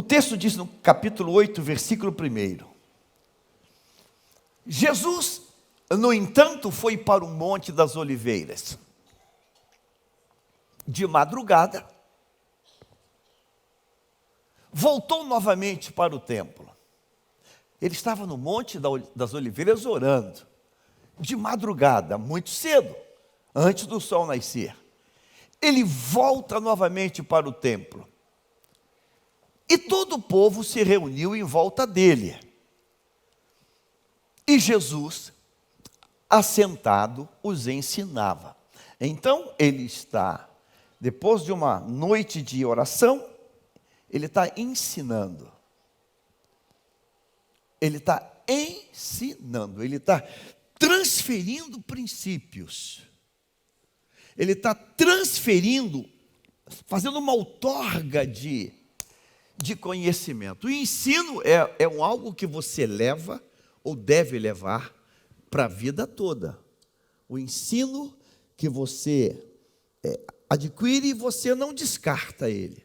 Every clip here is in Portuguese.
texto diz no capítulo 8, versículo 1: Jesus, no entanto, foi para o Monte das Oliveiras. De madrugada, voltou novamente para o templo. Ele estava no Monte das Oliveiras orando. De madrugada, muito cedo, antes do sol nascer. Ele volta novamente para o templo. E todo o povo se reuniu em volta dele. E Jesus, assentado, os ensinava. Então, ele está, depois de uma noite de oração, ele está ensinando. Ele está ensinando, ele está transferindo princípios. Ele está transferindo, fazendo uma outorga de conhecimento. O ensino é algo que você leva ou deve levar para a vida toda. O ensino que você adquire e você não descarta ele.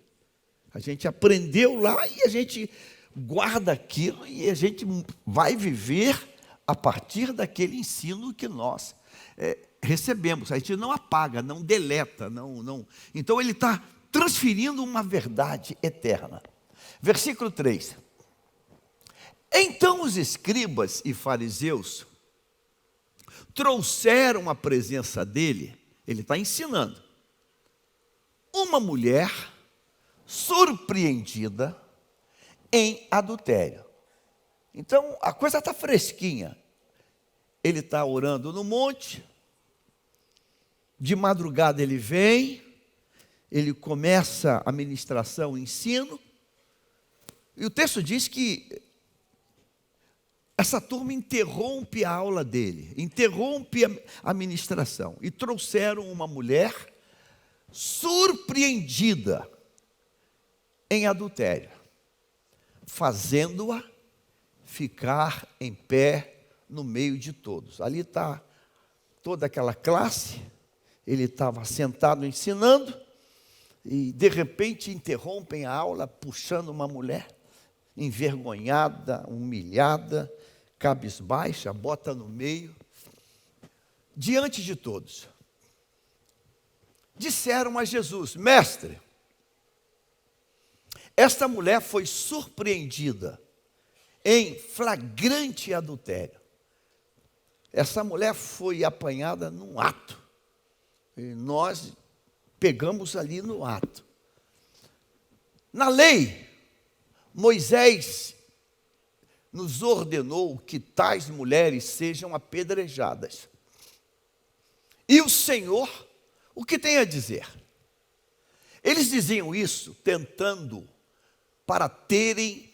A gente aprendeu lá e a gente guarda aquilo e a gente vai viver a partir daquele ensino que nós recebemos. A gente não apaga, não deleta, não. Então ele está transferindo uma verdade eterna. Versículo 3. Então os escribas e fariseus trouxeram à presença dele, ele está ensinando, uma mulher surpreendida em adultério. Então a coisa está fresquinha. Ele está orando no monte, de madrugada ele vem, ele começa a ministração, o ensino, e o texto diz que essa turma interrompe a aula dele, interrompe a ministração, e trouxeram uma mulher surpreendida em adultério, fazendo-a ficar em pé no meio de todos. Ali está toda aquela classe, ele estava sentado ensinando, e de repente interrompem a aula, puxando uma mulher, envergonhada, humilhada, cabisbaixa, bota no meio, diante de todos. Disseram a Jesus: mestre, esta mulher foi surpreendida em flagrante adultério. Essa mulher foi apanhada num ato. E nós pegamos ali no ato. Na lei, Moisés nos ordenou que tais mulheres sejam apedrejadas. E o Senhor, o que tem a dizer? Eles diziam isso tentando para terem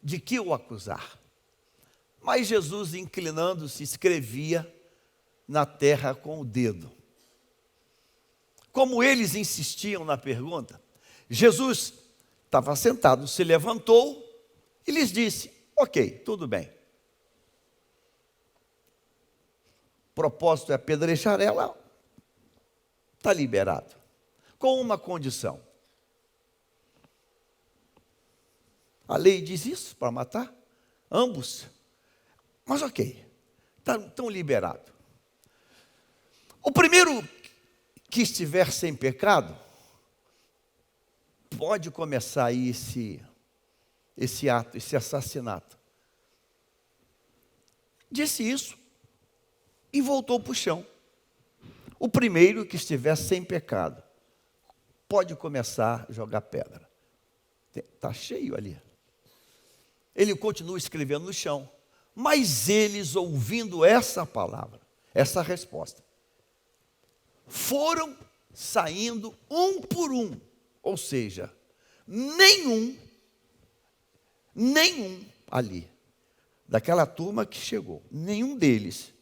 de que o acusar. Mas Jesus, inclinando-se, escrevia na terra com o dedo. Como eles insistiam na pergunta, Jesus estava sentado, se levantou e lhes disse: ok, tudo bem. O propósito é apedrejar ela, está liberado. Com uma condição. A lei diz isso, para matar ambos. Mas ok, estão liberados. O primeiro que estiver sem pecado, pode começar aí esse ato, esse assassinato. Disse isso e voltou para o chão. O primeiro que estiver sem pecado, pode começar a jogar pedra. Está cheio ali. Ele continua escrevendo no chão. Mas eles, ouvindo essa palavra, essa resposta, foram saindo um por um. Ou seja, nenhum ali, daquela turma que chegou, nenhum deles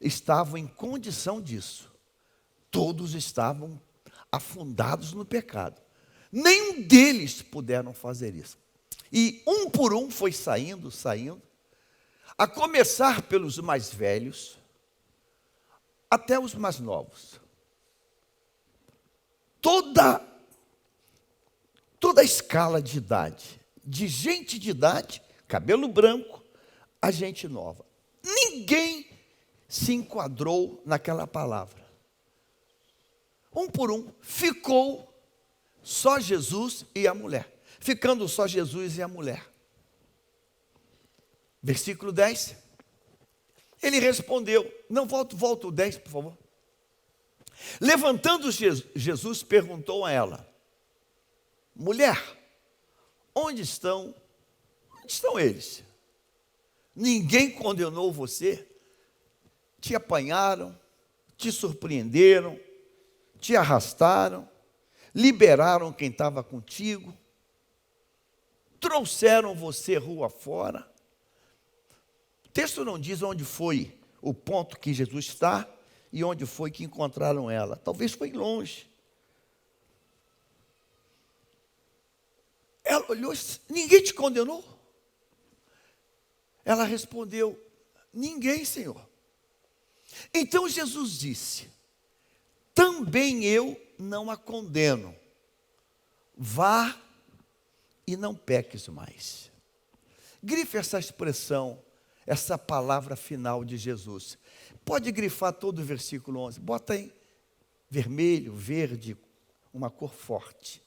estavam em condição disso. Todos estavam afundados no pecado. Nenhum deles puderam fazer isso. E um por um foi saindo, a começar pelos mais velhos, até os mais novos. Toda a escala de idade de gente de idade, cabelo branco, a gente nova. Ninguém se enquadrou naquela palavra. Um por um, ficou só Jesus e a mulher. Ficando só Jesus e a mulher. Versículo 10. Ele respondeu, não, volta o 10, por favor. Levantando Jesus, perguntou a ela, mulher, onde estão eles? Ninguém condenou você? Te apanharam, te surpreenderam, te arrastaram, liberaram quem estava contigo, trouxeram você rua fora. O texto não diz onde foi o ponto que Jesus está e onde foi que encontraram ela. Talvez foi longe. Ela olhou, ninguém te condenou? Ela respondeu, ninguém, Senhor. Então Jesus disse, também eu não a condeno. Vá e não peques mais. Grife essa expressão, essa palavra final de Jesus. Pode grifar todo o versículo 11. Bota em vermelho, verde, uma cor forte.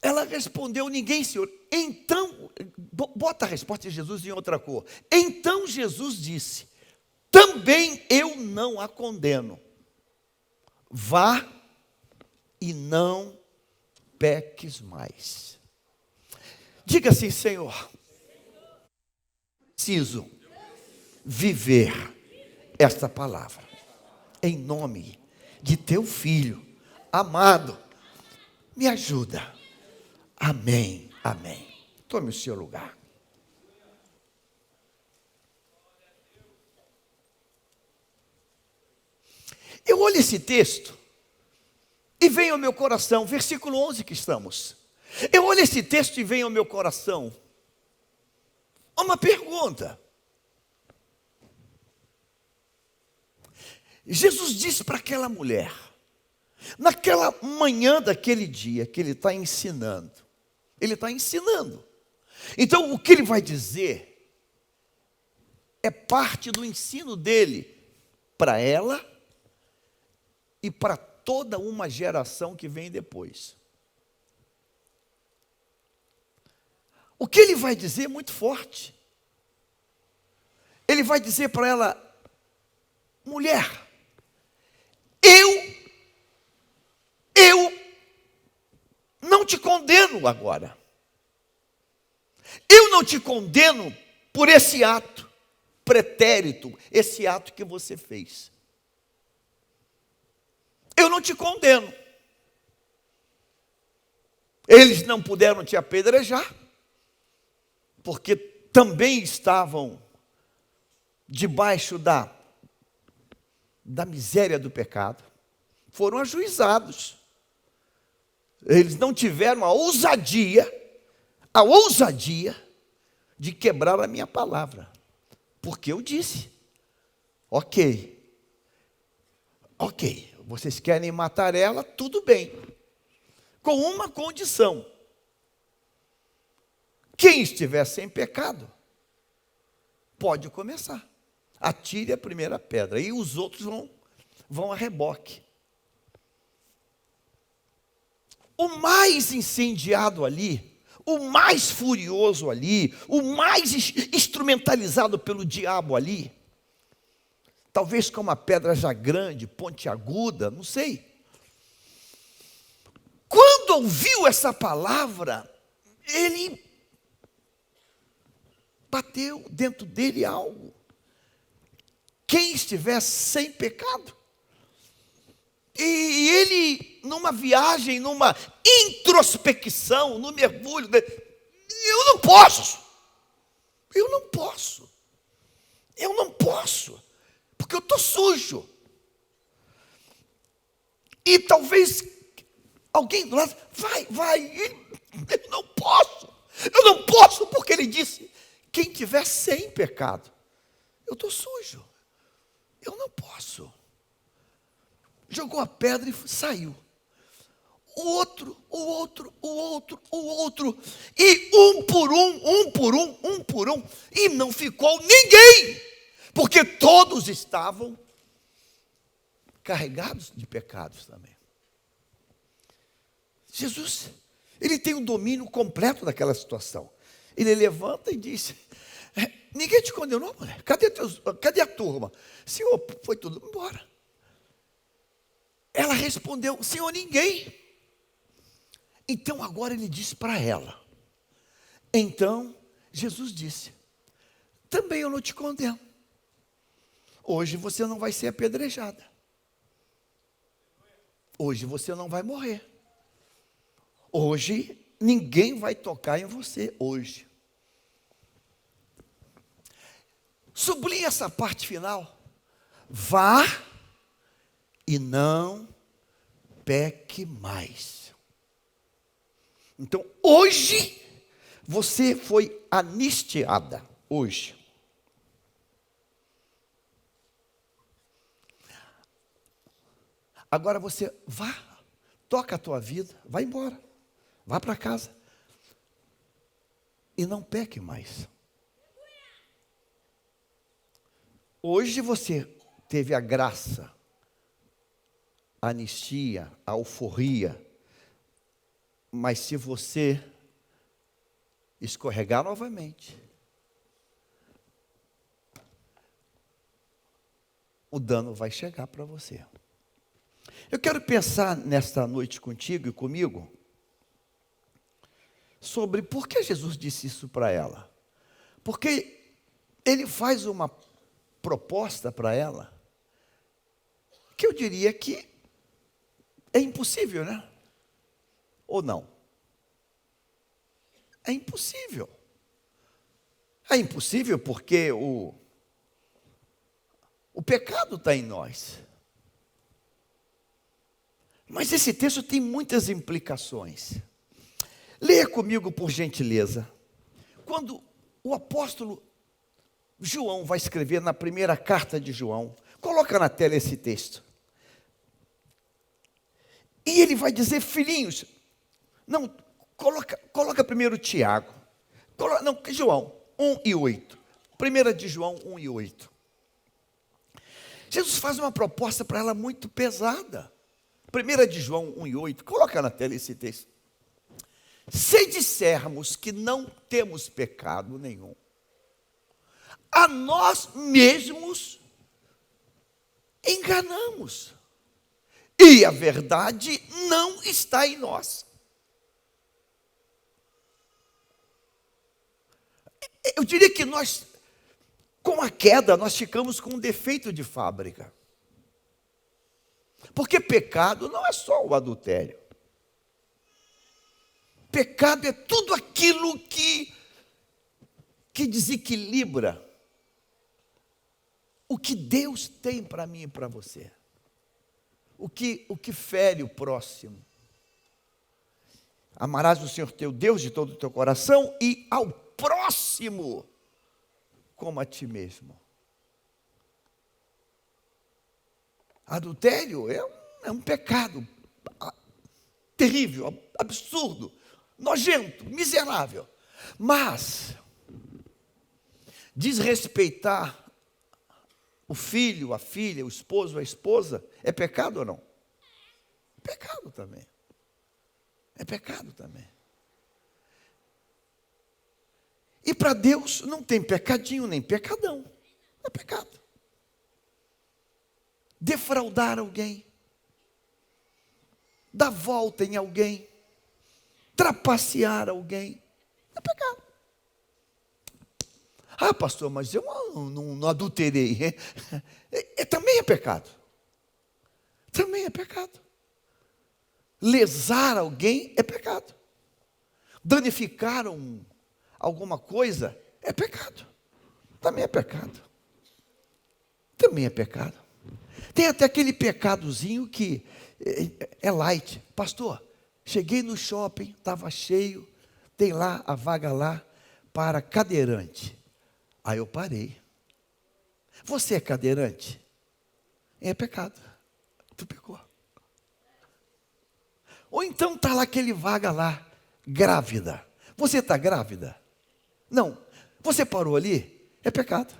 Ela respondeu, ninguém, Senhor. Então, bota a resposta de Jesus em outra cor. Então Jesus disse, também eu não a condeno. Vá e não peques mais. Diga assim, Senhor, preciso viver esta palavra. Em nome de teu Filho amado, me ajuda. Amém, amém. Tome o seu lugar. Eu olho esse texto e vem ao meu coração, versículo 11 que estamos. Eu olho esse texto e vem ao meu coração uma pergunta. Jesus disse para aquela mulher, naquela manhã daquele dia que ele está ensinando. Ele está ensinando. Então, o que ele vai dizer é parte do ensino dele para ela e para toda uma geração que vem depois. O que ele vai dizer é muito forte. Ele vai dizer para ela, mulher, eu não te condeno agora. Eu não te condeno por esse ato pretérito, esse ato que você fez. Eu não te condeno. Eles não puderam te apedrejar, porque também estavam debaixo da miséria do pecado. Foram ajuizados. Eles não tiveram a ousadia de quebrar a minha palavra. Porque eu disse, ok, vocês querem matar ela, tudo bem. Com uma condição. Quem estiver sem pecado, pode começar. Atire a primeira pedra. E os outros vão a reboque. O mais incendiado ali, o mais furioso ali, o mais instrumentalizado pelo diabo ali, talvez com uma pedra já grande, pontiaguda, não sei. Quando ouviu essa palavra, ele bateu dentro dele algo. Quem estiver sem pecado. E ele, numa viagem, numa introspecção, no mergulho, eu não posso, porque eu estou sujo. E talvez alguém do lado, vai, eu não posso, porque ele disse, quem tiver sem pecado, eu estou sujo, eu não posso. Jogou a pedra e saiu. o outro, o outro, o outro, o outro, e um por um, e não ficou ninguém, porque todos estavam carregados de pecados também. Jesus, ele tem o domínio completo daquela situação. Ele levanta e diz: ninguém te condenou, mulher? Cadê a turma? Senhor, foi tudo embora. Ela respondeu: Senhor, ninguém. Então agora ele disse para ela. Então Jesus disse: também eu não te condeno. Hoje você não vai ser apedrejada. Hoje você não vai morrer. Hoje ninguém vai tocar em você. Hoje. Sublinha essa parte final. Vá e não peque mais. Então, hoje, você foi anistiada. Hoje. Agora você vá, toca a tua vida, vai embora. Vá para casa. E não peque mais. Hoje você teve a graça, a anistia, a alforria. Mas se você escorregar novamente, o dano vai chegar para você. Eu quero pensar nesta noite contigo e comigo sobre por que Jesus disse isso para ela. Porque ele faz uma proposta para ela que eu diria que é impossível, né? Ou não? É impossível. É impossível porque o pecado está em nós. Mas esse texto tem muitas implicações. Leia comigo, por gentileza. Quando o apóstolo João vai escrever na primeira carta de João, coloca na tela esse texto. E ele vai dizer: filhinhos, não, coloca primeiro Tiago. João 1:8. 1 de João 1:8. Jesus faz uma proposta para ela muito pesada. 1 de João 1:8. Coloca na tela esse texto. Se dissermos que não temos pecado nenhum, a nós mesmos enganamos. E a verdade não está em nós. Eu diria que nós, com a queda, nós ficamos com um defeito de fábrica. Porque pecado não é só o adultério. Pecado é tudo aquilo que desequilibra o que Deus tem para mim e para você. O que fere o próximo. Amarás o Senhor teu Deus de todo o teu coração e ao próximo como a ti mesmo. Adultério é um pecado terrível, absurdo, nojento, miserável. Mas desrespeitar o filho, a filha, o esposo, a esposa, é pecado ou não? Pecado também. É pecado também. E para Deus não tem pecadinho nem pecadão. É pecado. Defraudar alguém, dar volta em alguém, trapacear alguém, é pecado. Ah, pastor, mas eu não adulterei. Também é pecado. Também é pecado. Lesar alguém é pecado. Danificar alguma coisa é pecado. Também é pecado. Também é pecado. Tem até aquele pecadozinho que é light. Pastor, cheguei no shopping, estava cheio, tem lá a vaga lá para cadeirante. Aí eu parei. Você é cadeirante? É pecado. Tu pecou. Ou então está lá aquele vaga lá, grávida. Você está grávida? Não. Você parou ali? É pecado.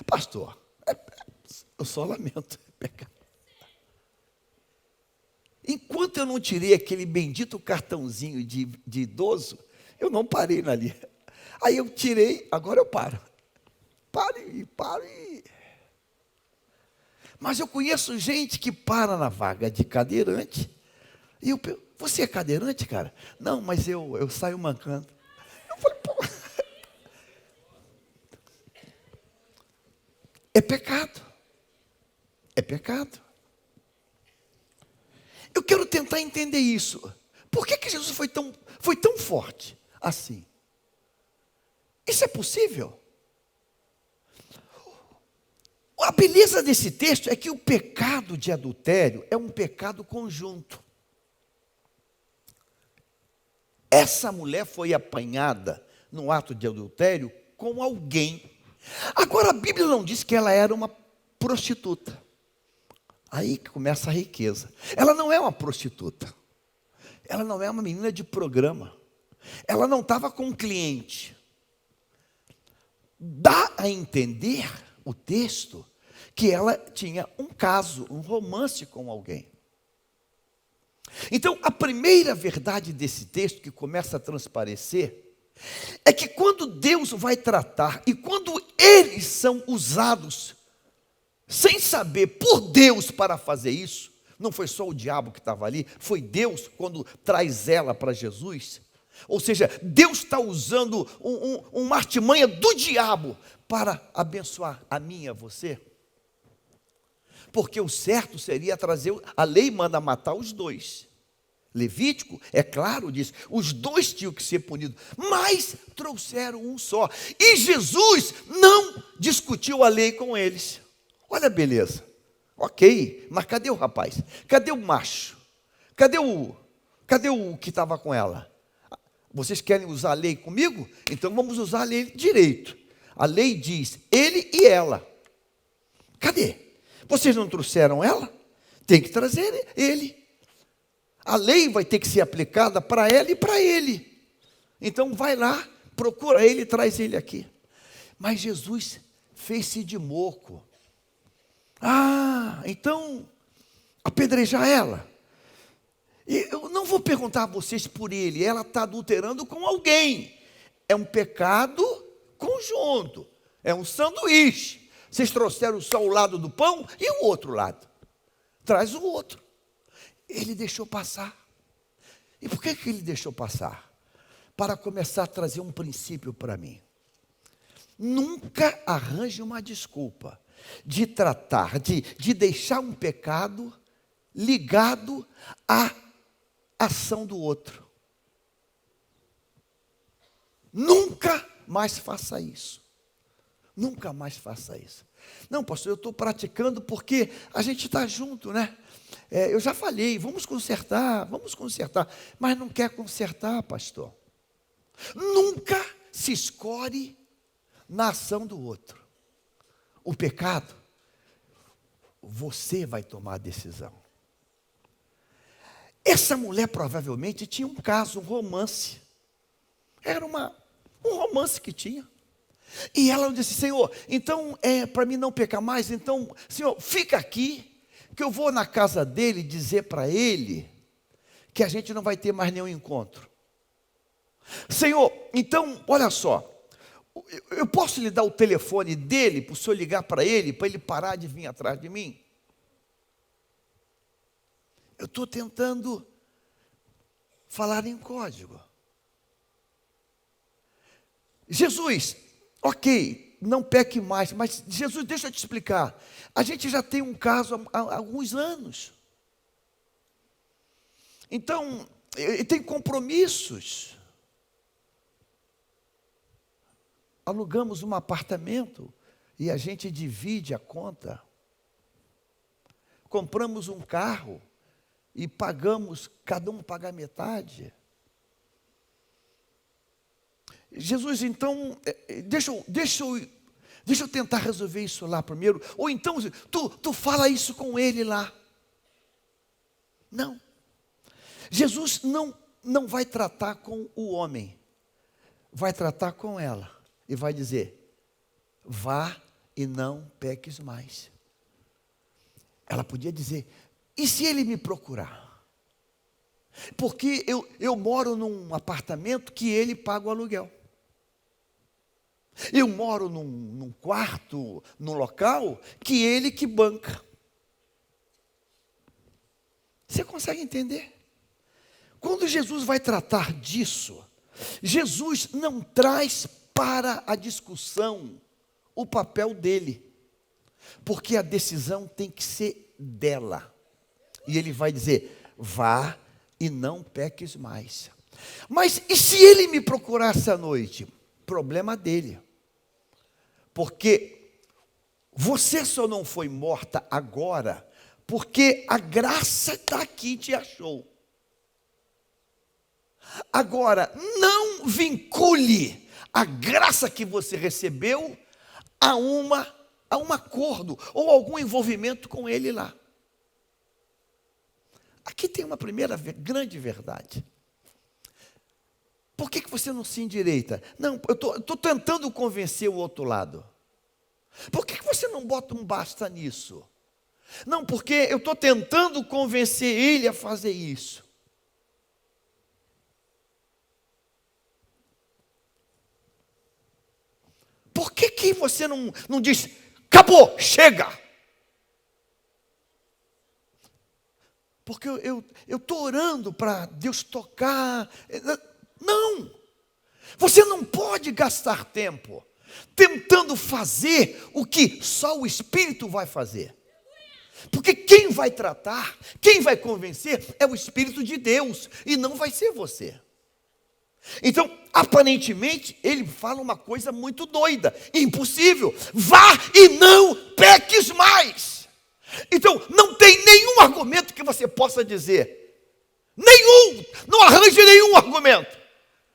Pastor, eu só lamento, é pecado. Enquanto eu não tirei aquele bendito cartãozinho de idoso, eu não parei ali. Aí eu tirei, agora eu paro. Paro e... Mas eu conheço gente que para na vaga de cadeirante. E eu pergunto, você é cadeirante, cara? Não, mas eu saio mancando. Eu falei, pô. É pecado. É pecado. Eu quero tentar entender isso. Por que Jesus foi tão forte assim? Isso é possível? A beleza desse texto é que o pecado de adultério é um pecado conjunto. Essa mulher foi apanhada no ato de adultério com alguém. Agora a Bíblia não diz que ela era uma prostituta. Aí que começa a riqueza. Ela não é uma prostituta. Ela não é uma menina de programa. Ela não estava com um cliente. Dá a entender o texto que ela tinha um caso, um romance com alguém. Então, a primeira verdade desse texto que começa a transparecer é que quando Deus vai tratar e quando eles são usados sem saber por Deus para fazer isso, não foi só o diabo que estava ali, foi Deus quando traz ela para Jesus. Ou seja, Deus está usando uma artimanha do diabo para abençoar a mim e a você. Porque o certo seria trazer, a lei manda matar os dois. Levítico, é claro, diz, os dois tinham que ser punidos, mas trouxeram um só. E Jesus não discutiu a lei com eles. Olha a beleza. Ok, mas cadê o rapaz? Cadê o macho? Cadê o que estava com ela? Vocês querem usar a lei comigo? Então vamos usar a lei direito. A lei diz ele e ela. Cadê? Vocês não trouxeram ela? Tem que trazer ele. A lei vai ter que ser aplicada para ela e para ele. Então vai lá, procura ele e traz ele aqui. Mas Jesus fez-se de moco. Então apedrejar ela. Eu não vou perguntar a vocês por ele, ela está adulterando com alguém. É um pecado conjunto, é um sanduíche. Vocês trouxeram só o lado do pão e o outro lado. Traz o outro. Ele deixou passar. E por que ele deixou passar? Para começar a trazer um princípio para mim. Nunca arranje uma desculpa de tratar, de deixar um pecado ligado à ação do outro. Nunca mais faça isso. Nunca mais faça isso. Não, pastor, eu estou praticando porque a gente está junto, né? Eu já falei, vamos consertar. Mas não quer consertar, pastor. Nunca se escore na ação do outro. O pecado, você vai tomar a decisão. Essa mulher provavelmente tinha um caso, um romance. Era um romance que tinha. E ela disse, Senhor, então para mim não pecar mais, então, Senhor, fica aqui, que eu vou na casa dele dizer para ele que a gente não vai ter mais nenhum encontro. Senhor, então, olha só, eu posso lhe dar o telefone dele, para o senhor ligar para ele parar de vir atrás de mim? Eu estou tentando falar em código. Jesus, ok, não peque mais, mas Jesus, deixa eu te explicar. A gente já tem um caso há alguns anos. Então, tem compromissos. Alugamos um apartamento e a gente divide a conta. Compramos um carro e pagamos, cada um paga metade. Jesus, então, deixa eu tentar resolver isso lá primeiro. Ou então, tu fala isso com ele lá. Não. Jesus não vai tratar com o homem, vai tratar com ela e vai dizer: vá e não peques mais. Ela podia dizer: e se ele me procurar? Porque eu moro num apartamento que ele paga o aluguel. Eu moro num quarto, num local que ele que banca. Você consegue entender? Quando Jesus vai tratar disso, Jesus não traz para a discussão o papel dele, porque a decisão tem que ser dela. E ele vai dizer: vá e não peques mais. Mas e se ele me procurasse à noite? Problema dele. Porque você só não foi morta agora porque a graça está aqui e te achou. Agora, não vincule a graça que você recebeu a um acordo ou algum envolvimento com ele lá. Aqui tem uma primeira grande verdade. Por que você não se endireita? Não, eu estou tentando convencer o outro lado. Por que você não bota um basta nisso? Não, porque eu estou tentando convencer ele a fazer isso. Por que você não diz: acabou, chega? Porque eu estou orando para Deus tocar. Não! Você não pode gastar tempo tentando fazer o que só o Espírito vai fazer. Porque quem vai tratar, quem vai convencer é o Espírito de Deus e não vai ser você. Então, aparentemente, ele fala uma coisa muito doida, impossível: vá e não peques mais. Então, não tem nenhum argumento que você possa dizer, nenhum, não arranje nenhum argumento,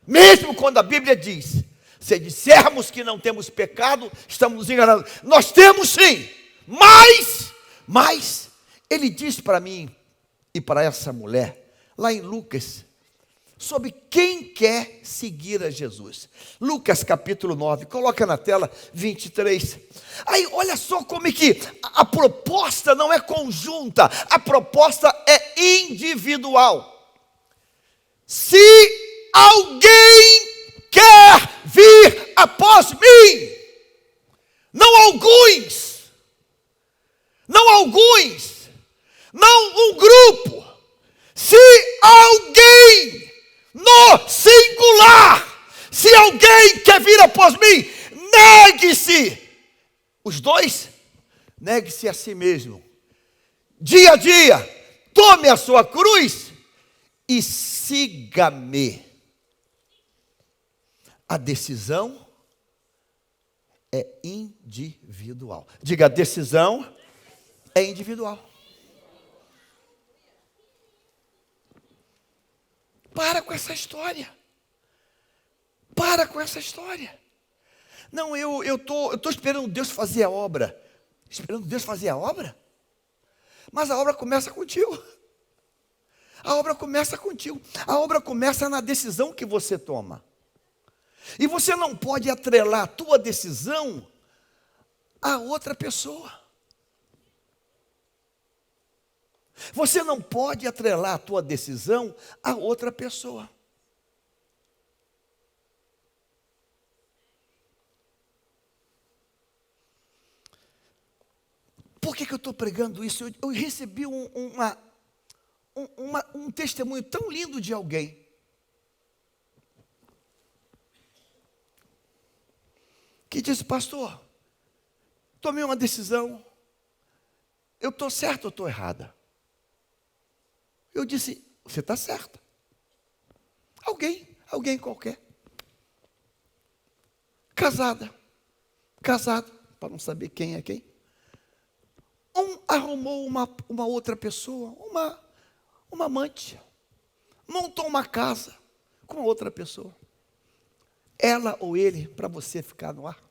mesmo quando a Bíblia diz: se dissermos que não temos pecado, estamos nos enganando. Nós temos sim, mas ele diz para mim e para essa mulher, lá em Lucas, sobre quem quer seguir a Jesus. Lucas capítulo 9, coloca na tela 23. Aí olha só como é que a proposta não é conjunta, a proposta é individual. Se alguém quer vir após mim, não alguns, não um grupo, se alguém, no singular, se alguém quer vir após mim, negue-se. Os dois, negue-se a si mesmo. Dia a dia, tome a sua cruz e siga-me. A decisão é individual. Diga: a decisão é individual. Para com essa história. Para com essa história. Não, eu tô esperando Deus fazer a obra. Esperando Deus fazer a obra? Mas a obra começa contigo. A obra começa contigo. A obra começa na decisão que você toma. E você não pode atrelar a tua decisão a outra pessoa. Você não pode atrelar a tua decisão a outra pessoa. Por que eu estou pregando isso? Eu recebi um testemunho tão lindo de alguém. Que disse: pastor, tomei uma decisão, eu estou certo ou estou errada? Eu disse: você está certa. Alguém qualquer. Casado, para não saber quem é quem. Arrumou uma outra pessoa, uma amante. Montou uma casa com outra pessoa. Ela ou ele, para você ficar no ar.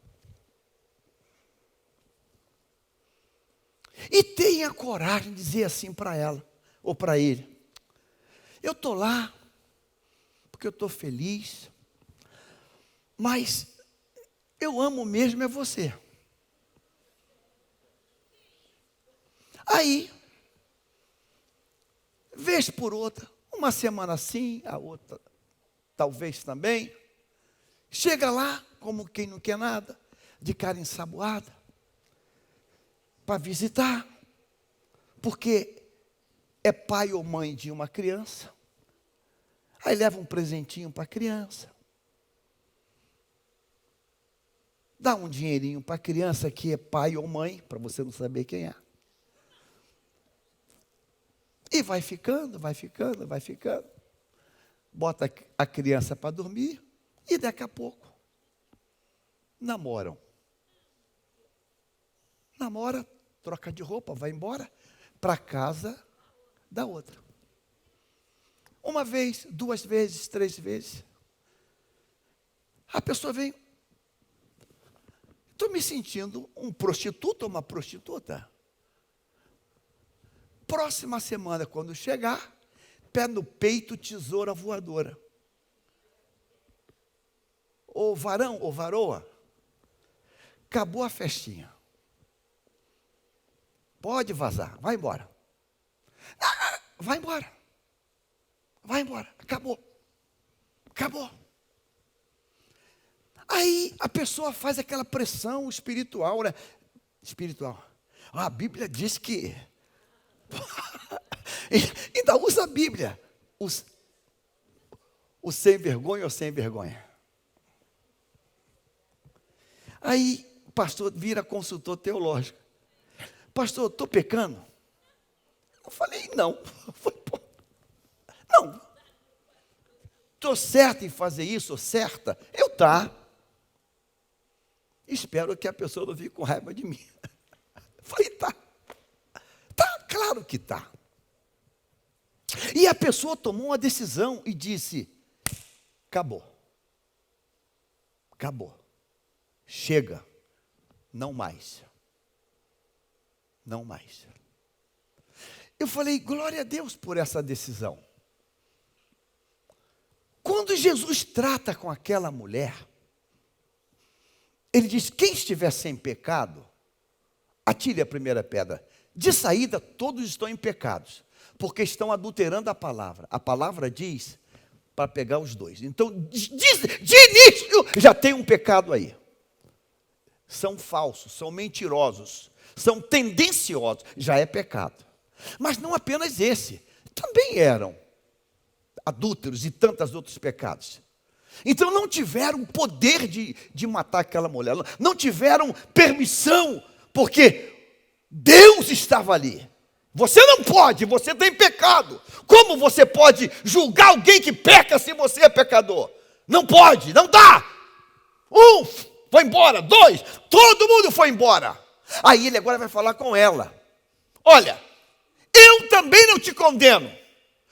E tenha coragem de dizer assim para ela ou para ele: Eu estou lá, porque eu estou feliz, mas eu amo mesmo é você. Aí, vez por outra, uma semana sim, a outra talvez também, chega lá, como quem não quer nada, de cara ensaboada, para visitar, porque é pai ou mãe de uma criança, aí leva um presentinho para a criança, dá um dinheirinho para a criança que é pai ou mãe, para você não saber quem é. E vai ficando, vai ficando, vai ficando. Bota a criança para dormir e daqui a pouco namoram. Namora, troca de roupa, vai embora para casa da outra. Uma vez, 2 vezes, 3 vezes. A pessoa vem, estou me sentindo um prostituto ou uma prostituta. Próxima semana, quando chegar, pé no peito, tesoura voadora. Ô varão, ô varoa, acabou a festinha. Pode vazar, vai embora. Vai embora. Vai embora, acabou. Acabou. Aí a pessoa faz aquela pressão espiritual, né? Espiritual. A Bíblia diz que... Ainda usa a Bíblia. O sem vergonha ou sem vergonha. Aí o pastor vira consultor teológico. Pastor, estou pecando? Eu falei, não. Não. Estou certo em fazer isso, certa? Eu tá. Espero que a pessoa não fique com raiva de mim. Eu falei, tá. Tá, claro que tá. E a pessoa tomou uma decisão e disse, acabou. Acabou. Chega. Não mais. Não mais. Eu falei, glória a Deus por essa decisão. Quando Jesus trata com aquela mulher, ele diz, quem estiver sem pecado, atire a primeira pedra. De saída, todos estão em pecados, porque estão adulterando a palavra. A palavra diz para pegar os dois. Então, de início, já tem um pecado aí. São falsos, são mentirosos, são tendenciosos, já é pecado. Mas não apenas esse, também eram adúlteros e tantos outros pecados. Então não tiveram poder de matar aquela mulher, não tiveram permissão, porque Deus estava ali. Você não pode, você tem pecado. Como você pode julgar alguém que peca se você é pecador? Não pode, não dá. Foi embora, 2, todo mundo foi embora. Aí ele agora vai falar com ela. Olha, eu também não te condeno.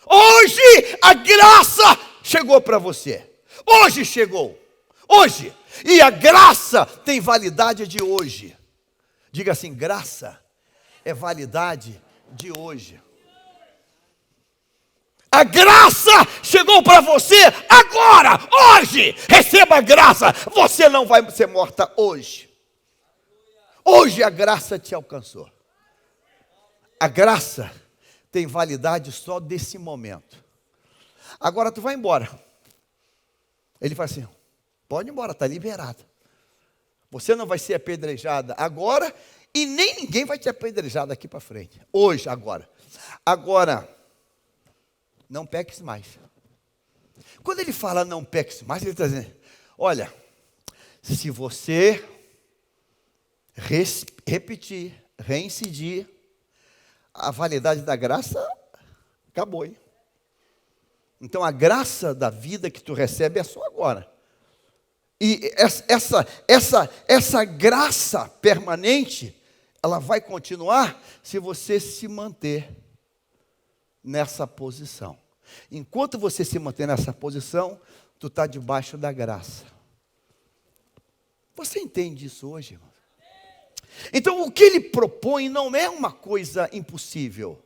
Hoje a graça chegou para você. Hoje chegou. Hoje. E a graça tem validade de hoje. Diga assim, graça é validade de hoje. A graça chegou para você agora, hoje. Receba a graça. Você não vai ser morta hoje. Hoje a graça te alcançou. A graça tem validade só desse momento. Agora tu vai embora. Ele fala assim, pode ir embora, está liberado. Você não vai ser apedrejada agora e nem ninguém vai te apedrejar daqui para frente. Hoje, agora. Agora, não peques mais. Quando ele fala não peques mais, ele está dizendo, olha, se você repetir, reincidir, a validade da graça acabou, hein? Então a graça da vida que tu recebe é só agora. E essa graça permanente, ela vai continuar se você se manter nessa posição. Enquanto você se manter nessa posição, tu está debaixo da graça. Você entende isso hoje, irmão? Então o que ele propõe não é uma coisa impossível.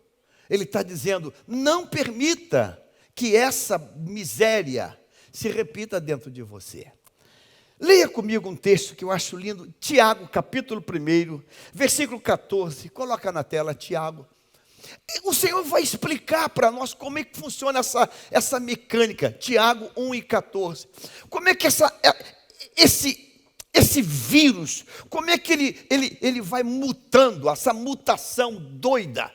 Ele está dizendo, não permita que essa miséria se repita dentro de você. Leia comigo um texto que eu acho lindo, Tiago, capítulo 1, versículo 14. Coloca na tela, Tiago. O Senhor vai explicar para nós como é que funciona essa mecânica. Tiago 1:14. Como é que esse vírus, como é que ele vai mutando, essa mutação doida.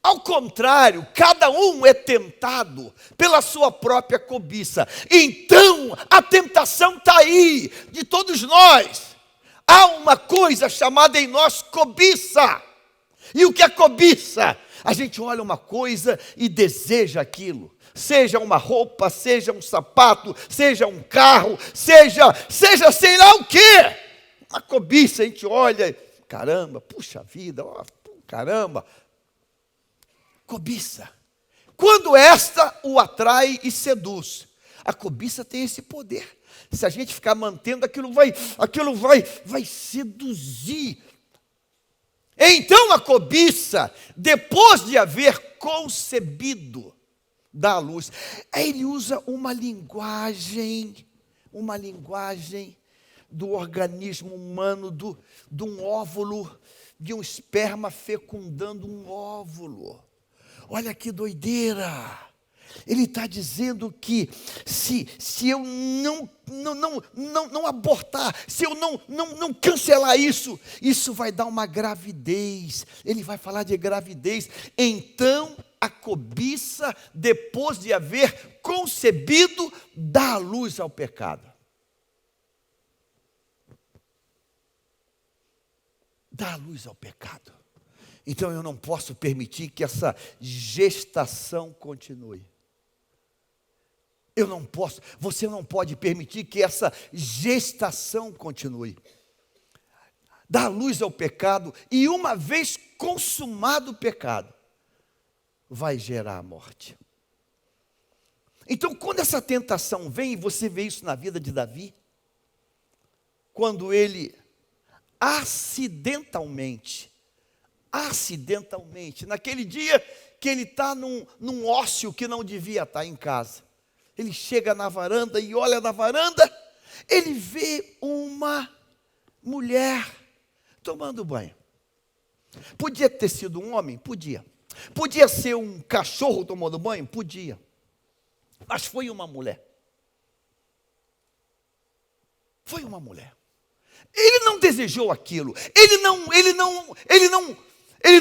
Ao contrário, cada um é tentado pela sua própria cobiça. Então, a tentação está aí, de todos nós. Há uma coisa chamada em nós cobiça. E o que é cobiça? A gente olha uma coisa e deseja aquilo. Seja uma roupa, seja um sapato, seja um carro, seja sei lá o quê. Uma cobiça, a gente olha, caramba, puxa vida, ó, caramba. Cobiça. Quando esta o atrai e seduz. A cobiça tem esse poder. Se a gente ficar mantendo, aquilo vai seduzir. Então a cobiça, depois de haver concebido, dá à luz. Aí ele usa uma linguagem do organismo humano, de um óvulo, de um esperma fecundando um óvulo. Olha que doideira. Ele está dizendo que se eu não abortar, se eu não cancelar isso vai dar uma gravidez. Ele vai falar de gravidez. Então, a cobiça, depois de haver concebido, dá à luz ao pecado. Dá à luz ao pecado. Então eu não posso permitir que essa gestação continue. Você não pode permitir que essa gestação continue. Dá luz ao pecado, e uma vez consumado o pecado, vai gerar a morte. Então, quando essa tentação vem, e você vê isso na vida de Davi, quando ele acidentalmente, naquele dia que ele está num ócio que não devia estar em casa, ele chega na varanda e olha na varanda, ele vê uma mulher tomando banho. Podia ter sido um homem? Podia. Podia ser um cachorro tomando banho? Podia. Mas foi uma mulher. Foi uma mulher. Ele não desejou aquilo. Ele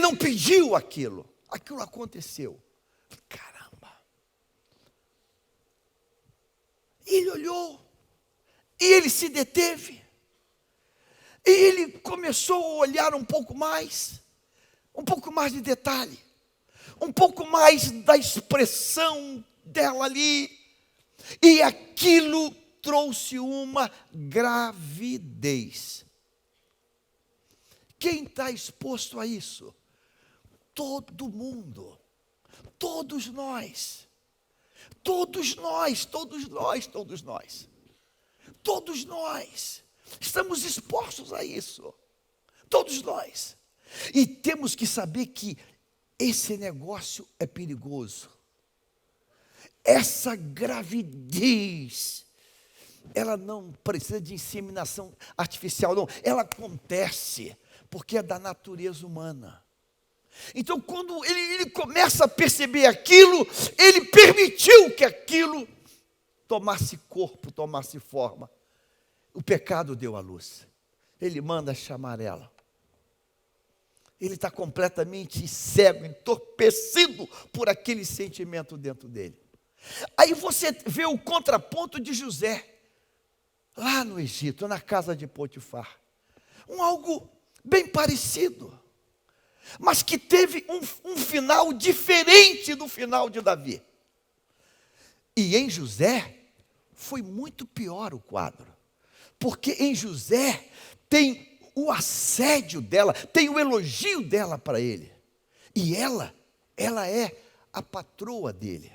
não pediu aquilo. Aquilo aconteceu. Caramba. Ele olhou. E ele se deteve. E ele começou a olhar um pouco mais de detalhe, um pouco mais da expressão dela ali. E aquilo trouxe uma gravidez. Quem está exposto a isso? Todo mundo, todos nós, estamos expostos a isso, todos nós. E temos que saber que esse negócio é perigoso. Essa gravidez, ela não precisa de inseminação artificial, não. Ela acontece porque é da natureza humana. Então, quando ele começa a perceber aquilo, ele permitiu que aquilo tomasse corpo, tomasse forma. O pecado deu à luz. Ele manda chamar ela. Ele está completamente cego, entorpecido por aquele sentimento dentro dele. Aí você vê o contraponto de José, lá no Egito, na casa de Potifar. Algo bem parecido, mas que teve um final diferente do final de Davi. E em José, foi muito pior o quadro, porque em José tem o assédio dela, tem o elogio dela para ele, e ela é a patroa dele.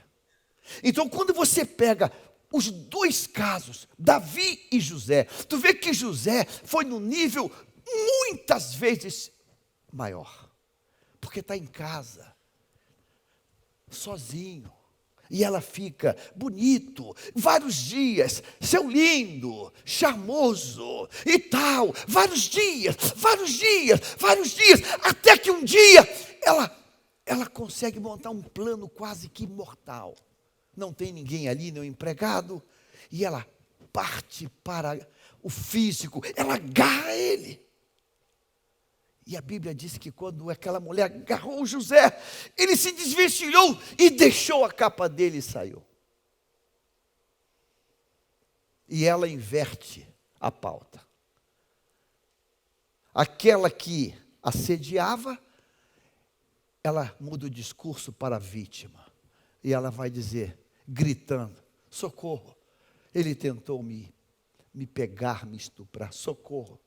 Então, quando você pega os dois casos, Davi e José, tu vê que José foi no nível muitas vezes maior, porque está em casa, sozinho, E ela fica bonito, vários dias, seu lindo, charmoso e tal, vários dias, até que um dia ela consegue montar um plano quase que imortal. Não tem ninguém ali, nem um empregado, e ela parte para o físico, ela agarra ele. E a Bíblia diz que quando aquela mulher agarrou José, ele se desvencilhou e deixou a capa dele e saiu. E ela inverte a pauta. Aquela que assediava, ela muda o discurso para a vítima. E ela vai dizer, gritando, socorro, ele tentou me pegar, me estuprar, socorro.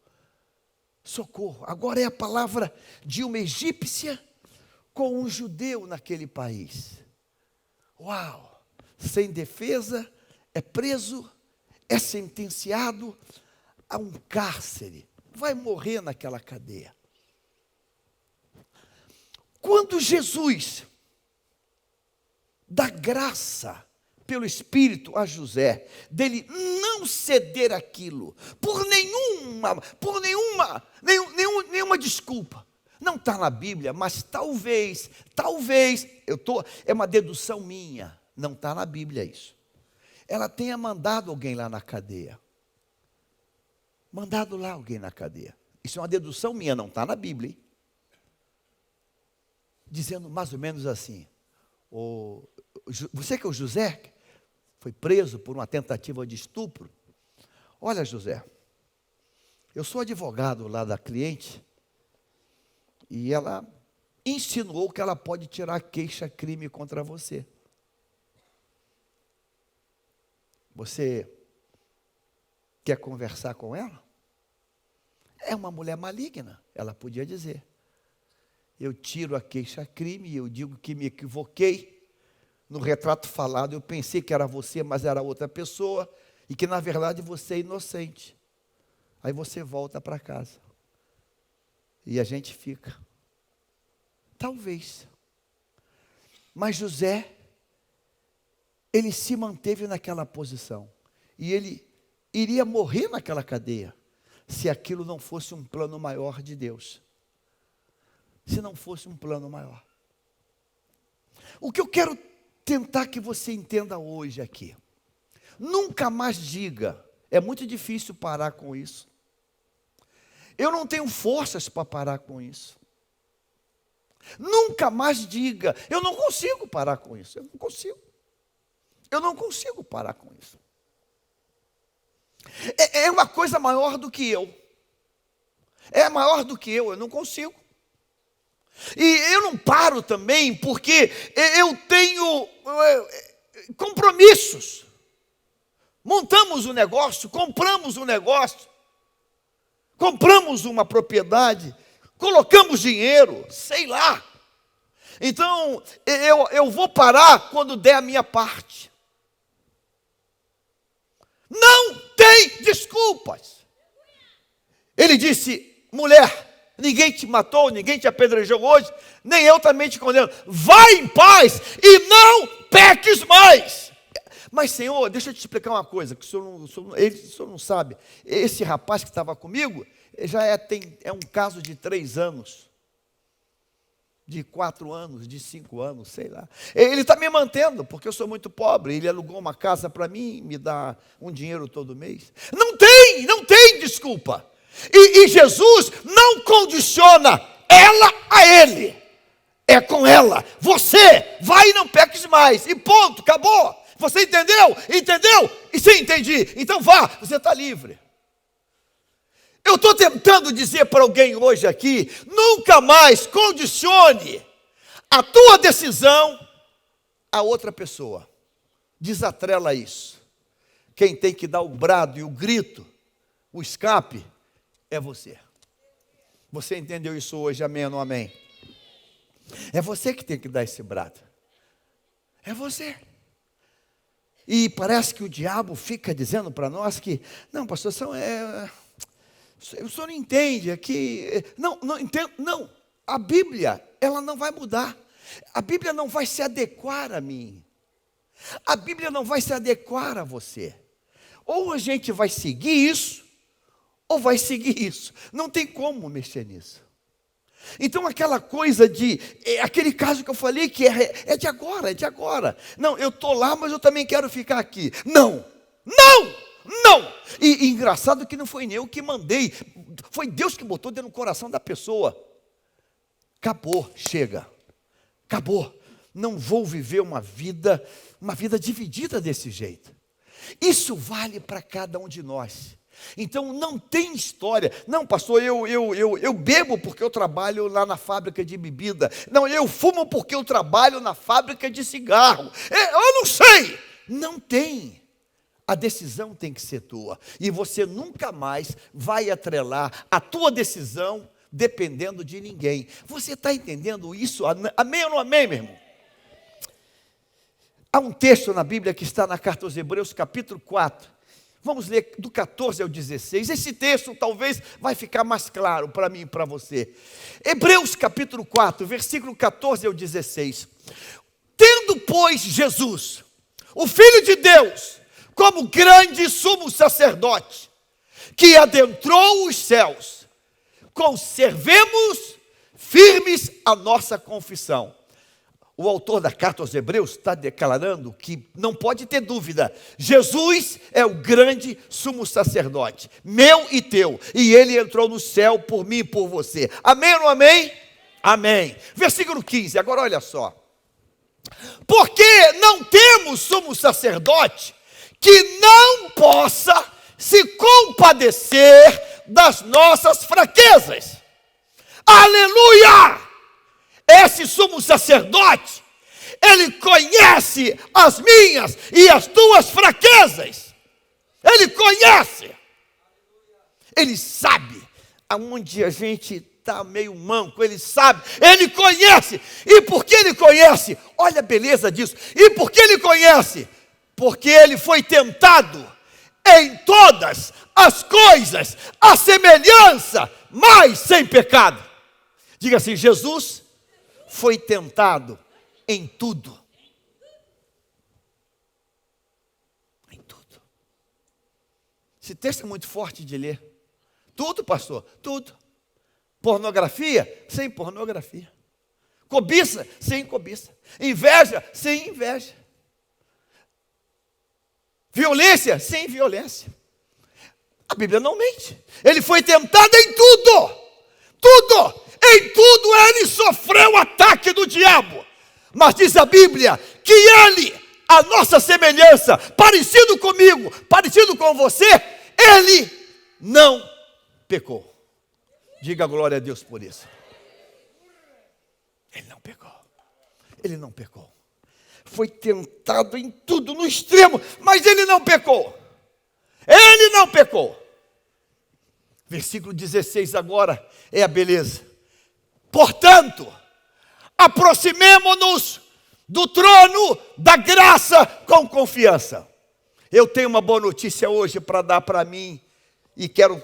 Socorro. Agora é a palavra de uma egípcia com um judeu naquele país. Uau! Sem defesa, é preso, é sentenciado a um cárcere. Vai morrer naquela cadeia. Quando Jesus dá graça pelo Espírito a José, dele não ceder aquilo, por nenhuma desculpa. Não está na Bíblia, mas talvez, é uma dedução minha, não está na Bíblia isso. Ela tenha mandado alguém lá na cadeia. Mandado lá alguém na cadeia. Isso é uma dedução minha, não está na Bíblia. Hein? Dizendo mais ou menos assim, você que é o José, foi preso por uma tentativa de estupro. Olha, José, eu sou advogado lá da cliente e ela insinuou que ela pode tirar queixa-crime contra você. Você quer conversar com ela? É uma mulher maligna, ela podia dizer. Eu tiro a queixa-crime e eu digo que me equivoquei. No retrato falado, eu pensei que era você, mas era outra pessoa, e que na verdade você é inocente. Aí você volta para casa. E a gente fica. Talvez. Mas José, ele se manteve naquela posição. E ele iria morrer naquela cadeia, se aquilo não fosse um plano maior de Deus. Se não fosse um plano maior. O que eu quero tentar que você entenda hoje aqui. Nunca mais diga, é muito difícil parar com isso. Eu não tenho forças para parar com isso. Nunca mais diga, eu não consigo parar com isso. Eu não consigo parar com isso. É uma coisa maior do que eu. É maior do que eu não consigo. E eu não paro também porque eu tenho compromissos. Montamos um negócio, compramos um negócio, compramos uma propriedade, colocamos dinheiro, sei lá. Então, eu vou parar quando der a minha parte. Não tem desculpas. Ele disse, mulher, ninguém te matou, ninguém te apedrejou hoje, nem eu também te condeno. Vai em paz e não peques mais. Mas, Senhor, deixa eu te explicar uma coisa, que o senhor não sabe. Esse rapaz que estava comigo, já é um caso de 3 anos, de 4 anos, de 5 anos, sei lá. Ele está me mantendo, porque eu sou muito pobre. Ele alugou uma casa para mim, me dá um dinheiro todo mês. Não tem desculpa. E Jesus não condiciona ela a ele. É com ela. Você vai e não peques mais. E ponto, acabou. Você entendeu? Entendeu? E sim, entendi. Então vá, você está livre. Eu estou tentando dizer para alguém hoje aqui, nunca mais condicione a tua decisão a outra pessoa. Desatrela isso. Quem tem que dar o brado e o grito, o escape, é você. Você entendeu isso hoje, amém ou não amém? É você que tem que dar esse brado. É você. E parece que o diabo fica dizendo para nós que, não, pastor, o senhor não entende, é que, não entendo, não, a Bíblia, ela não vai mudar, a Bíblia não vai se adequar a mim, A Bíblia não vai se adequar a você. Ou a gente vai seguir isso, ou vai seguir isso. Não tem como mexer nisso. Então aquela coisa aquele caso que eu falei que é de agora, é de agora. Não, eu estou lá, mas eu também quero ficar aqui. Não, não, não. E engraçado que não foi nem eu que mandei, foi Deus que botou dentro do coração da pessoa. Acabou, chega, acabou. Não vou viver uma vida dividida desse jeito. Isso vale para cada um de nós. Então não tem história. Não, pastor, eu bebo porque eu trabalho lá na fábrica de bebida. Não, eu fumo porque eu trabalho na fábrica de cigarro. Eu não sei. Não tem. A decisão tem que ser tua. E você nunca mais vai atrelar a tua decisão dependendo de ninguém. Você está entendendo isso? Amém ou não amém, meu irmão? Há um texto na Bíblia que está na carta aos Hebreus, capítulo 4. Vamos ler do 14 ao 16. Esse texto talvez vai ficar mais claro para mim e para você. Hebreus, capítulo 4, versículo 14 ao 16. Tendo, pois, Jesus, o Filho de Deus, como grande sumo sacerdote, que adentrou os céus, conservemos firmes a nossa confissão. O autor da carta aos Hebreus está declarando que não pode ter dúvida, Jesus é o grande sumo sacerdote, meu e teu, e ele entrou no céu por mim e por você. Amém ou não amém? Amém. Versículo 15, agora olha só. Porque não temos sumo sacerdote que não possa se compadecer das nossas fraquezas. Aleluia! Esse sumo sacerdote, ele conhece as minhas e as tuas fraquezas. Ele conhece. Ele sabe aonde a gente está meio manco, ele sabe, ele conhece. E por que ele conhece? Olha a beleza disso. E por que ele conhece? Porque ele foi tentado em todas as coisas, a semelhança, mas sem pecado. Diga assim, Jesus foi tentado em tudo. Em tudo. Esse texto é muito forte de ler. Tudo, pastor, tudo. Pornografia, sem pornografia. Cobiça, sem cobiça. Inveja, sem inveja. Violência, sem violência. A Bíblia não mente. Ele foi tentado em tudo. Tudo. Em tudo ele sofreu o ataque do diabo. Mas diz a Bíblia que ele, a nossa semelhança, parecido comigo, parecido com você, ele não pecou. Diga glória a Deus por isso. Ele não pecou. Ele não pecou. Foi tentado em tudo, no extremo, mas ele não pecou. Ele não pecou. Versículo 16 agora é a beleza. Portanto, aproximemo-nos do trono da graça com confiança. Eu tenho uma boa notícia hoje para dar para mim e quero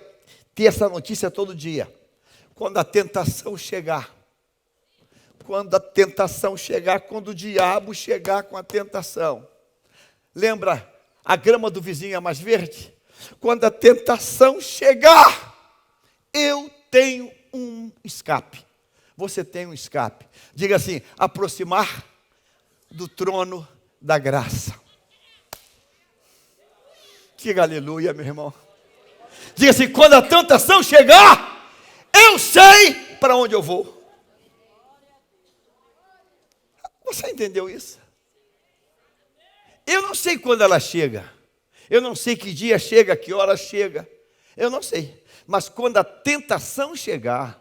ter essa notícia todo dia. Quando a tentação chegar, quando o diabo chegar com a tentação, lembra a grama do vizinho é mais verde? Quando a tentação chegar, eu tenho um escape. Você tem um escape. Diga assim, aproximar do trono da graça. Diga aleluia, meu irmão. Diga assim, quando a tentação chegar, eu sei para onde eu vou. Você entendeu isso? Eu não sei quando ela chega. Eu não sei que dia chega, que hora chega. Eu não sei. Mas quando a tentação chegar,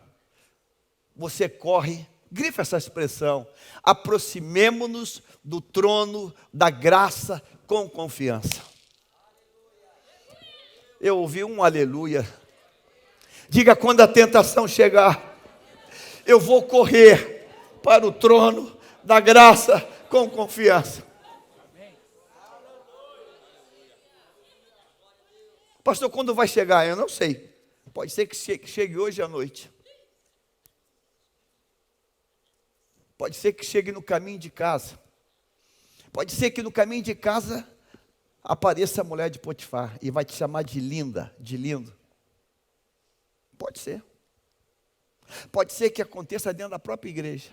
você corre, grifa essa expressão, aproximemo-nos do trono da graça com confiança. Eu ouvi um aleluia. Diga, quando a tentação chegar, eu vou correr para o trono da graça com confiança. Pastor, quando vai chegar? Eu não sei. Pode ser que chegue hoje à noite. Pode ser que chegue no caminho de casa. Pode ser que no caminho de casa apareça a mulher de Potifar e vai te chamar de linda, de lindo. Pode ser. Pode ser que aconteça dentro da própria igreja.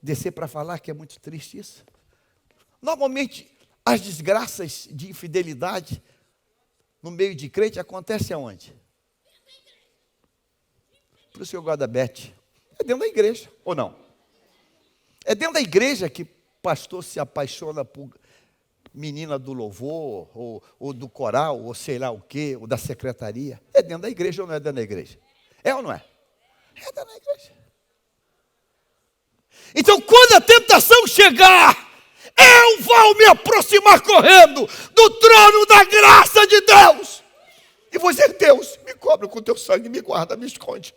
Descer para falar que é muito triste isso. Normalmente, as desgraças de infidelidade no meio de crente acontecem aonde? Por isso que eu gosto da Beth. É dentro da igreja, ou não? É dentro da igreja que pastor se apaixona por menina do louvor, ou do coral, ou sei lá o quê, ou da secretaria. É dentro da igreja ou não é dentro da igreja? É ou não é? É dentro da igreja. Então, quando a tentação chegar, eu vou me aproximar correndo do trono da graça de Deus. E vou dizer, Deus, me cobre com teu sangue, me guarda, me esconde.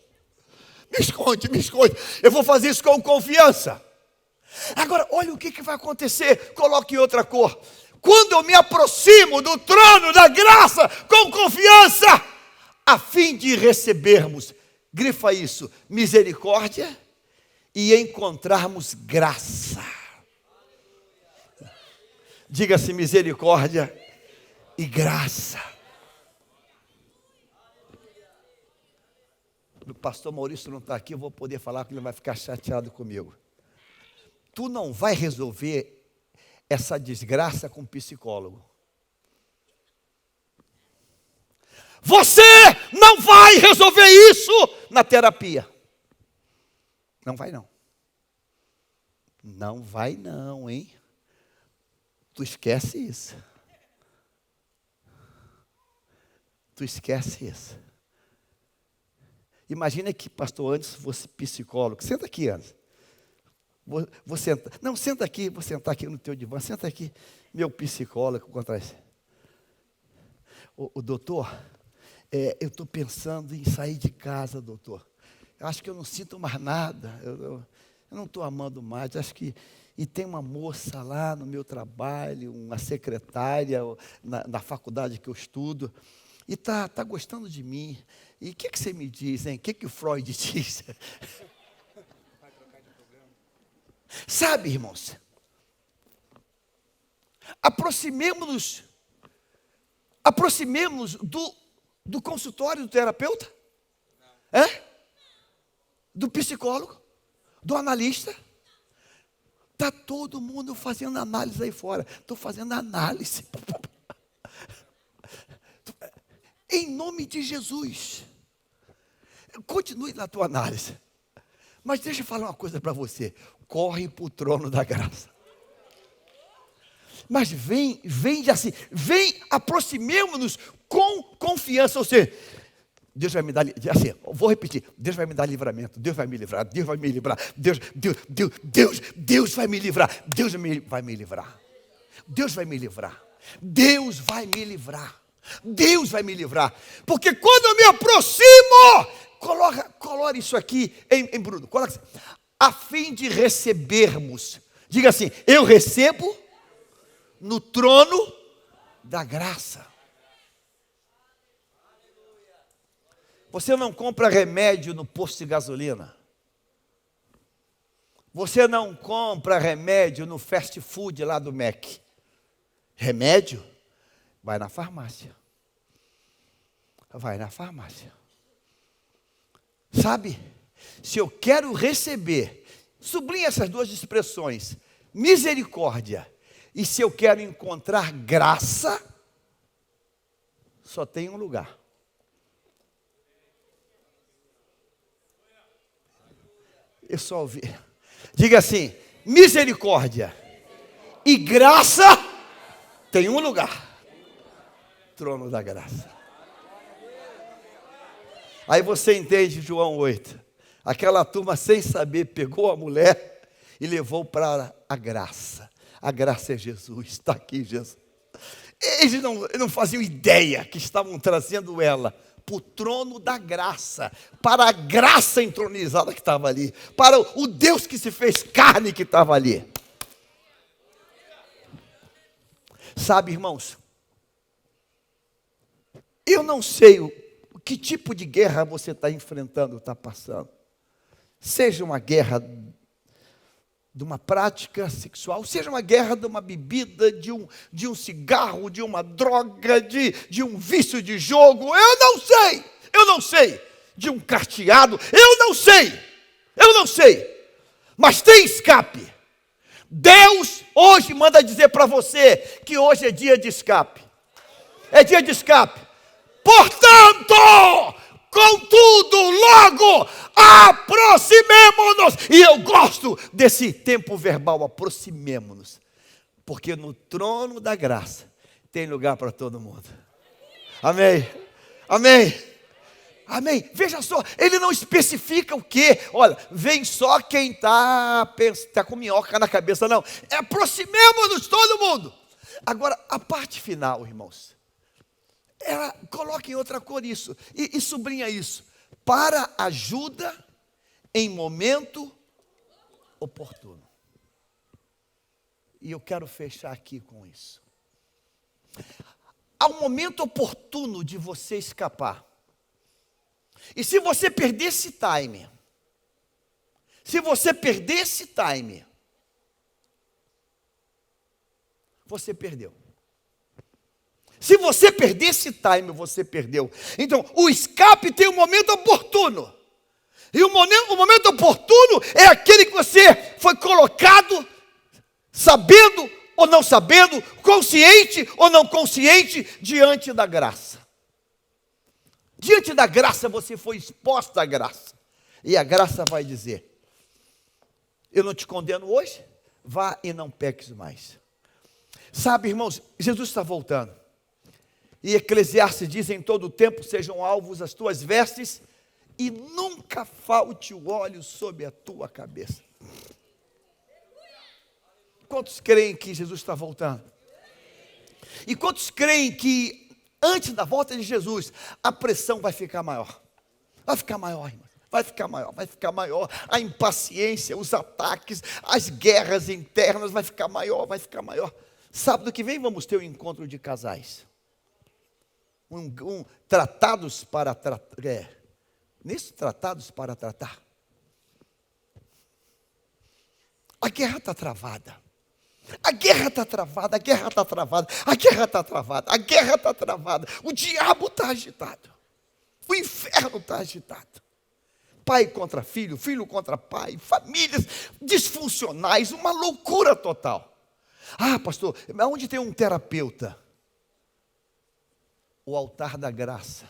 Me esconde, me esconde. Eu vou fazer isso com confiança. Agora, olha o que vai acontecer. Coloque em outra cor. Quando eu me aproximo do trono da graça com confiança, a fim de recebermos, grifa isso, misericórdia e encontrarmos graça. Diga-se misericórdia e graça. O pastor Maurício não está aqui, eu vou poder falar que ele vai ficar chateado comigo. Tu não vai resolver essa desgraça com psicólogo. Você não vai resolver isso na terapia. Não vai não. Não vai não, hein? Tu esquece isso. Tu esquece isso. Imagina que pastor Anderson fosse psicólogo. Senta aqui, Anderson. Vou sentar. Não, senta aqui, vou sentar aqui no teu divã. Senta aqui, meu psicólogo. Contra esse. O doutor, eu estou pensando em sair de casa, doutor. Eu acho que eu não sinto mais nada. Eu não estou amando mais. Acho que. E tem uma moça lá no meu trabalho, uma secretária na faculdade que eu estudo, e está gostando de mim. E o que você me diz, hein? O que o Freud diz? Sabe, irmãos, aproximemos-nos do consultório do terapeuta, do psicólogo, do analista. Está todo mundo fazendo análise aí fora. Estou fazendo análise. Em nome de Jesus. Continue na tua análise. Mas deixa eu falar uma coisa para você. Corre para o trono da graça. Mas vem assim. Vem, aproximemos-nos com confiança. Ou seja, Deus vai me dar, assim, vou repetir, Deus vai me dar livramento, Deus vai me livrar, Deus vai me livrar, Deus vai me livrar, Deus vai me livrar, Deus vai me livrar, Deus vai me livrar, Deus vai me livrar, porque quando eu me aproximo, coloca isso aqui em Bruno, coloca assim, a fim de recebermos, diga assim, eu recebo no trono da graça. Você não compra remédio no posto de gasolina. Você não compra remédio no fast food lá do Mac. Remédio, vai na farmácia. Vai na farmácia. Sabe, se eu quero receber, sublinha essas duas expressões, misericórdia, e se eu quero encontrar graça, só tem um lugar. Eu só ouvi. Diga assim, misericórdia e graça tem um lugar. Trono da graça. Aí você entende João 8. Aquela turma sem saber pegou a mulher e levou para a graça. A graça é Jesus, está aqui Jesus. Eles não faziam ideia que estavam trazendo ela para o trono da graça, para a graça entronizada que estava ali, para o Deus que se fez carne que estava ali. Sabe, irmãos, eu não sei que tipo de guerra você está enfrentando, está passando. Seja uma guerra de uma prática sexual, seja uma guerra de uma bebida, de um cigarro, de uma droga, de um vício de jogo, eu não sei, de um carteado, eu não sei, mas tem escape. Deus hoje manda dizer para você que hoje é dia de escape, portanto, contudo, logo, aproximemo-nos. E eu gosto desse tempo verbal, aproximemo-nos. Porque no trono da graça tem lugar para todo mundo. Amém. Veja só, ele não especifica o quê? Olha, vem só quem está com minhoca na cabeça, não. Aproximemo-nos todo mundo. Agora, a parte final, irmãos. Ela coloca em outra cor isso, e sublinha isso, para ajuda em momento oportuno. E eu quero fechar aqui com isso. Há um momento oportuno de você escapar. E se você perder esse time, você perdeu. Se você perder esse time, você perdeu. Então, o escape tem um momento oportuno. E o momento oportuno é aquele que você foi colocado, sabendo ou não sabendo, consciente ou não consciente, diante da graça. Diante da graça, você foi exposto à graça. E a graça vai dizer: eu não te condeno hoje, vá e não peques mais. Sabe, irmãos, Jesus está voltando. E Eclesiastes diz: em todo tempo sejam alvos as tuas vestes, e nunca falte o óleo sobre a tua cabeça. Quantos creem que Jesus está voltando? E quantos creem que antes da volta de Jesus, a pressão vai ficar maior? Vai ficar maior, irmão. Vai ficar maior. A impaciência, os ataques, as guerras internas, vai ficar maior. Sábado que vem vamos ter um encontro de casais. Tratados para tratar. Tratados para tratar. A guerra está travada. O diabo está agitado. O inferno está agitado. Pai contra filho, filho contra pai, famílias disfuncionais, uma loucura total. Ah, pastor, onde tem um terapeuta? O altar da graça.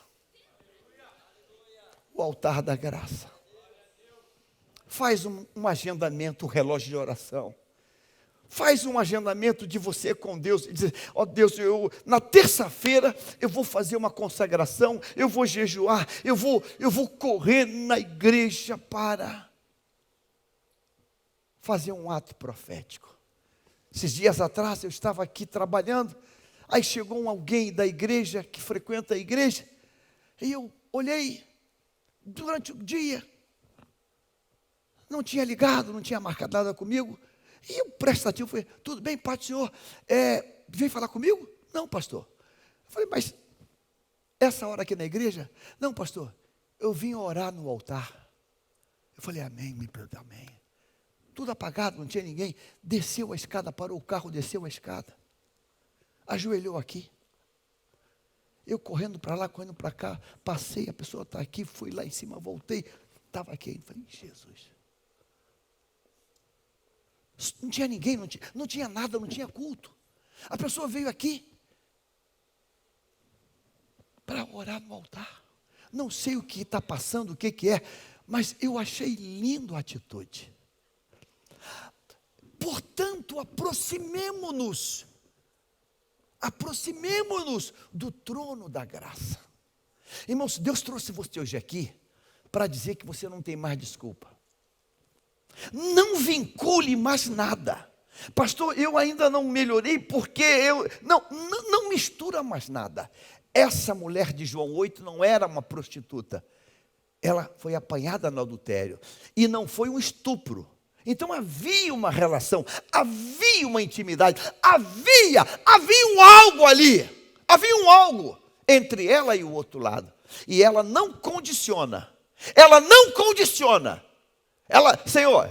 Faz um agendamento, um relógio de oração. Faz um agendamento de você com Deus. E diz: ó Deus, na terça-feira eu vou fazer uma consagração, eu vou jejuar, eu vou correr na igreja para fazer um ato profético. Esses dias atrás eu estava aqui trabalhando, aí chegou alguém da igreja, que frequenta a igreja, e eu olhei durante o dia, não tinha ligado, não tinha marcado nada comigo, e eu prestativo, falei: tudo bem, Pai do Senhor, vem falar comigo? Não, pastor. Eu falei: mas essa hora aqui na igreja? Não, pastor, eu vim orar no altar. Eu falei: amém, me perdoa, amém. Tudo apagado, não tinha ninguém. Desceu a escada, parou o carro, desceu a escada, ajoelhou aqui. Eu correndo para lá, correndo para cá, passei, a pessoa está aqui, fui lá em cima, voltei, estava aqui. Eu falei: Jesus. Não tinha ninguém, não tinha nada, não tinha culto. A pessoa veio aqui para orar no altar. Não sei o que está passando, o que é, mas eu achei lindo a atitude. Portanto, aproximemo-nos do trono da graça. Irmãos, Deus trouxe você hoje aqui para dizer que você não tem mais desculpa. Não vincule mais nada. Pastor, eu ainda não melhorei porque não mistura mais nada. Essa mulher de João 8 não era uma prostituta. Ela foi apanhada no adultério. E não foi um estupro. Então havia uma relação, havia uma intimidade, havia um algo ali. Havia um algo entre ela e o outro lado. E ela não condiciona. Ela, Senhor,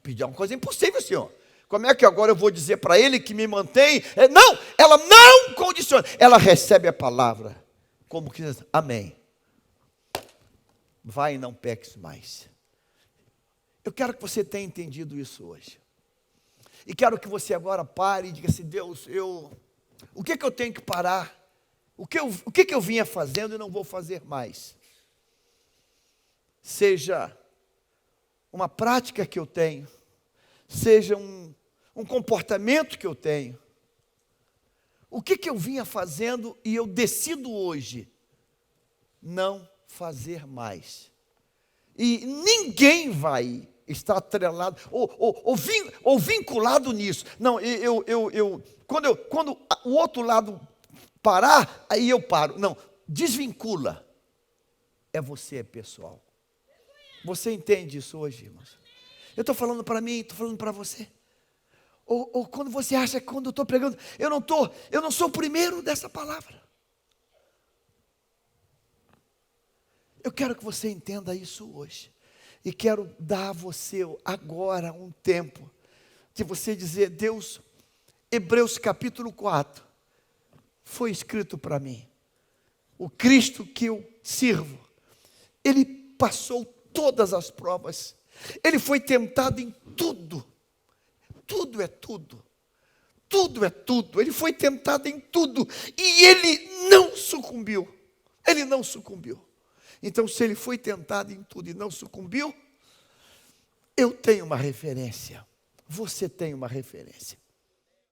pedir uma coisa impossível, Senhor. Como é que agora eu vou dizer para ele que me mantém? Não, ela não condiciona. Ela recebe a palavra. Como que diz? Amém. Vai e não peques mais. Eu quero que você tenha entendido isso hoje. E quero que você agora pare e diga assim, Deus, o que eu tenho que parar? O que eu vinha fazendo e não vou fazer mais? Seja uma prática que eu tenho, seja um comportamento que eu tenho. O que eu vinha fazendo e eu decido hoje não fazer mais. E ninguém vai estar atrelado ou vinculado nisso. Não, quando o outro lado parar, aí eu paro. Não, desvincula. É você, é pessoal. Você entende isso hoje, irmãos? Eu estou falando para mim, estou falando para você. Ou quando você acha que quando eu estou pregando, eu não sou o primeiro dessa palavra. Eu quero que você entenda isso hoje. E quero dar a você agora um tempo de você dizer, Deus, Hebreus capítulo 4, foi escrito para mim. O Cristo que eu sirvo, Ele passou todas as provas. Ele foi tentado em tudo. Tudo é tudo. Tudo é tudo. Ele foi tentado em tudo. E Ele não sucumbiu. Ele não sucumbiu. Então, se Ele foi tentado em tudo e não sucumbiu, eu tenho uma referência. Você tem uma referência.